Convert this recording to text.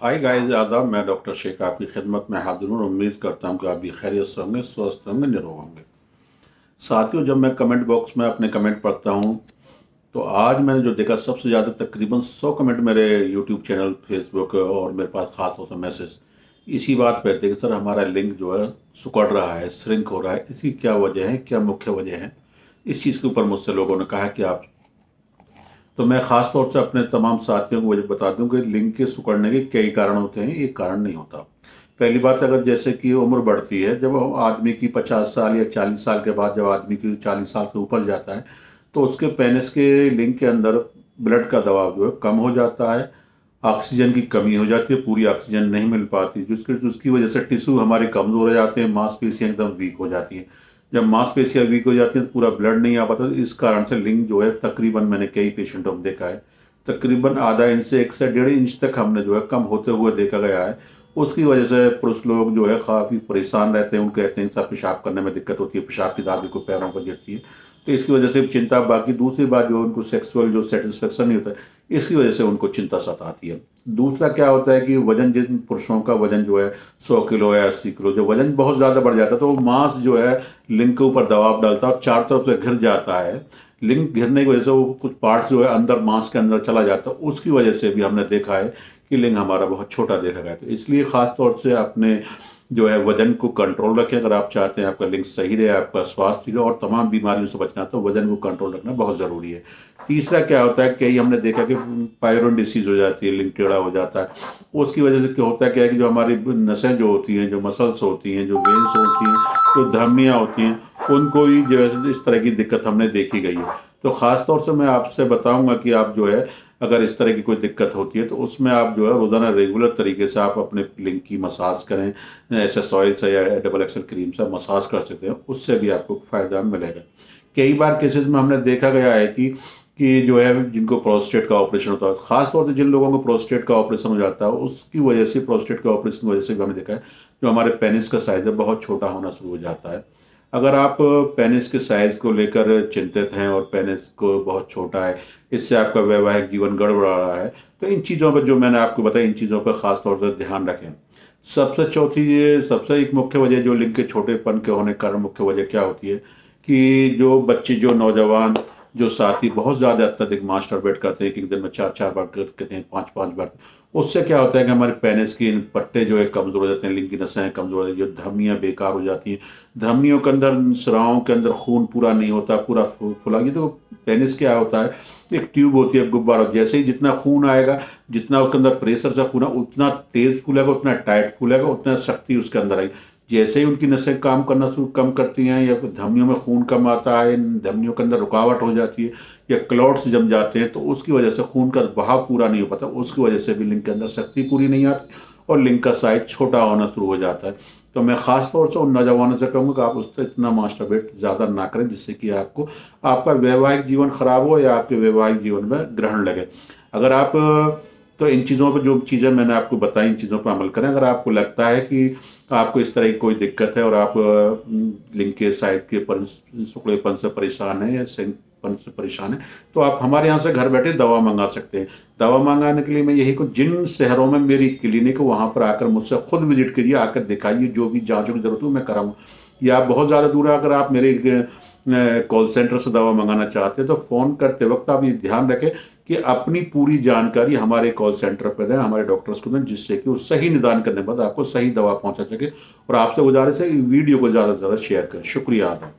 Hi guys, आदाब। मैं doctor Sheikh आपकी खिदमत में हाजिर हूँ। उम्मीद करता हूँ कि आप भी खैरियत से होंगे, स्वस्थ होंगे, निरोग होंगे। साथियों, जब मैं कमेंट बॉक्स में अपने कमेंट पढ़ता हूँ तो आज मैंने जो देखा, सबसे ज़्यादा तकरीबन 100 कमेंट मेरे यूट्यूब चैनल, फेसबुक और मेरे पास खास तौर से मैसेज इसी बात पे थे कि सर हमारा लिंक जो है सिकुड़ रहा है, श्रिंक हो रहा है। इसकी क्या वजह है, क्या मुख्य वजह है? इस चीज़ के ऊपर मुझसे लोगों ने कहा कि आप, तो मैं खास तौर से अपने तमाम साथियों को वजह बता दूं कि लिंग के सिकुड़ने के कई कारण होते हैं, एक कारण नहीं होता। पहली बात, अगर जैसे कि उम्र बढ़ती है, जब आदमी की 50 साल या 40 साल के बाद जब आदमी की 40 साल से ऊपर जाता है तो उसके पेनिस के लिंग के अंदर ब्लड का दबाव जो है कम हो जाता है, ऑक्सीजन की कमी हो जाती है, पूरी ऑक्सीजन नहीं मिल पाती, जिसकी वजह से टिश्यू हमारे कमज़ोर हो जाते हैं, मांसपेशियाँ एकदम वीक हो जाती हैं। जब मांसपेशियाँ वीक हो जाती हैं तो पूरा ब्लड नहीं आ पाता। तो इस कारण से लिंग जो है, तकरीबन मैंने कई पेशेंटों में देखा है, तकरीबन आधा इंच से 1 से 1.5 इंच तक हमने जो है कम होते हुए देखा गया है। उसकी वजह से पुरुष लोग जो है काफ़ी परेशान रहते हैं। उनको कहते हैं साहब पेशाब करने में दिक्कत होती है, पेशाब की दाद भी को पैरों पर गिरती है। तो इसकी वजह से चिंता। बाकी दूसरी बात, जो उनको सेक्सुअल जो सेटिस्फेक्शन नहीं होता है, इसकी वजह से उनको चिंता सताती है। दूसरा क्या होता है कि वजन, जिन पुरुषों का वजन जो है 100 किलो या 80 किलो, जो वजन बहुत ज़्यादा बढ़ जाता है तो वो मांस जो है लिंग के ऊपर दबाव डालता है और चारों तरफ से घिर जाता है। लिंग घिरने की वजह से वो कुछ पार्ट जो है अंदर मांस के अंदर चला जाता है। उसकी वजह से भी हमने देखा है कि लिंग हमारा बहुत छोटा देखा गया। तो इसलिए खास तौर से अपने जो है वजन को कंट्रोल रखें। अगर आप चाहते हैं आपका लिंग सही रहे, आपका स्वास्थ्य रहे और तमाम बीमारियों से बचना, तो वजन को कंट्रोल रखना बहुत ज़रूरी है। तीसरा क्या होता है, कई हमने देखा कि पायरोन डिसीज हो जाती है, लिंग टेढ़ा हो जाता है। उसकी वजह से क्या होता है, क्या है कि जो हमारी नसें जो होती हैं, जो मसल्स होती हैं, जो वेन्स होती हैं, जो धमनियाँ होती हैं, उनको ही जो है इस तरह की दिक्कत हमने देखी गई है। तो ख़ास तौर से मैं आपसे बताऊंगा कि आप जो है, अगर इस तरह की कोई दिक्कत होती है तो उसमें आप जो है रोज़ाना रेगुलर तरीके से आप अपने लिंग की मसाज करें। एसएस ऑयल से या डबल एक्सल क्रीम से मसाज कर सकते हैं, उससे भी आपको फ़ायदा मिलेगा। कई बार केसेस में हमने देखा गया है कि जो है जिनको प्रोस्टेट का ऑपरेशन होता है, खास तौर से जिन लोगों को प्रोस्टेट का ऑपरेशन हो जाता है, उसकी वजह से, प्रोस्टेट के ऑपरेशन की वजह से भी हमने देखा है जो हमारे पेनिस का साइज़ है बहुत छोटा होना शुरू हो जाता है। अगर आप पेनिस के साइज़ को लेकर चिंतित हैं और पेनिस को बहुत छोटा है, इससे आपका वैवाहिक जीवन गड़बड़ा रहा है, तो इन चीज़ों पर जो मैंने आपको बताया, इन चीज़ों पर ख़ास तौर से ध्यान रखें। सबसे चौथी, ये सबसे एक मुख्य वजह जो लिंग के छोटेपन के होने के कारण मुख्य वजह क्या होती है कि जो बच्चे, जो नौजवान, जो साथी बहुत ज़्यादा अत्यधिक मास्टरबेट करते हैं, कि एक दिन में 4-4 बार करते हैं, 5-5 बार। उससे क्या होता है कि हमारे पेनिस की पट्टे जो है कमज़ोर हो जाते हैं, लिंग की नसें कमज़ोर हो जाती हैं, जो धमनियाँ बेकार हो जाती हैं, धमनियों के अंदर, स्रावों के अंदर खून पूरा नहीं होता, पूरा फुला गया। तो पेनिस क्या होता है, एक ट्यूब होती है, गुब्बारा। जैसे ही जितना खून आएगा, जितना उसके अंदर प्रेशर से खून है, उतना तेज फूलेगा, उतना टाइट फूलेगा, उतना शक्ति उसके अंदर आएगी। जैसे ही उनकी नसें काम करना शुरू कम करती हैं, या फिर धमनियों में खून कम आता है, धमनियों के अंदर रुकावट हो जाती है, या क्लॉट्स जम जाते हैं, तो उसकी वजह से खून का बहाव पूरा नहीं हो पाता। उसकी वजह से भी लिंग के अंदर शक्ति पूरी नहीं आती और लिंग का साइज छोटा होना शुरू हो जाता है। तो मैं खास तौर से उन नौजवानों से कहूँगा कि आप उस पर इतना मास्टरबेट ज़्यादा ना करें, जिससे कि आपको आपका वैवाहिक जीवन खराब हो या आपके वैवाहिक जीवन में ग्रहण लगे। अगर आप, तो इन चीज़ों पर, जो चीज़ें मैंने आपको बताई, इन चीज़ों पर अमल करें। अगर आपको लगता है कि आपको इस तरह की कोई दिक्कत है और आप लिंग के साइज के सिकुड़ेपन से परेशान हैं या सिंकपन से परेशान हैं, तो आप हमारे यहाँ से घर बैठे दवा मंगा सकते हैं। दवा मंगाने के लिए मैं यही को, जिन शहरों में मेरी क्लिनिक है वहाँ पर आकर मुझसे खुद विजिट करिए, आकर दिखाइए, जो भी जाँचों की जरूरत हो मैं कराऊँ। या आप बहुत ज़्यादा दूर है, अगर आप मेरे कॉल सेंटर से दवा मंगाना चाहते हैं तो फ़ोन करते वक्त आप ये ध्यान रखें कि अपनी पूरी जानकारी हमारे कॉल सेंटर पर दें, हमारे डॉक्टर्स को दें, जिससे कि वो सही निदान करने के बाद आपको सही दवा पहुंचा सके। और आपसे गुजारिश है कि वीडियो को ज़्यादा से ज़्यादा शेयर करें। शुक्रिया आपका।